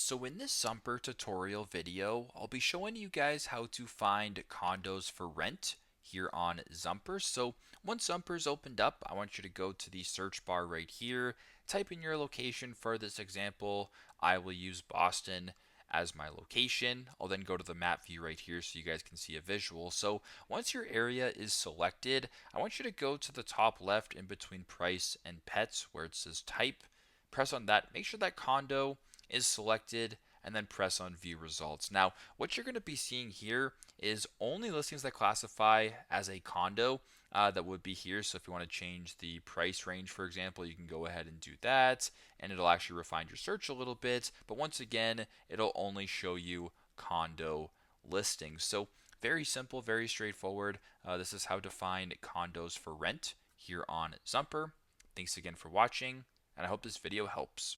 So in this Zumper tutorial video, I'll be showing you guys how to find condos for rent here on Zumper. So once Zumper's opened up, I want you to go to the search bar right here, type in your location. For this example, I will use Boston as my location. I'll then go to the map view right here so you guys can see a visual. So once your area is selected, I want you to go to the top left in between price and pets where it says type. Press on that, make sure that condo is selected, and then press on view results. Now, what you're going to be seeing here is only listings that classify as a condo that would be here. So if you want to change the price range, for example, you can go ahead and do that, and it'll actually refine your search a little bit. But once again, it'll only show you condo listings. So very simple, very straightforward. This is how to find condos for rent here on Zumper. Thanks again for watching, and I hope this video helps.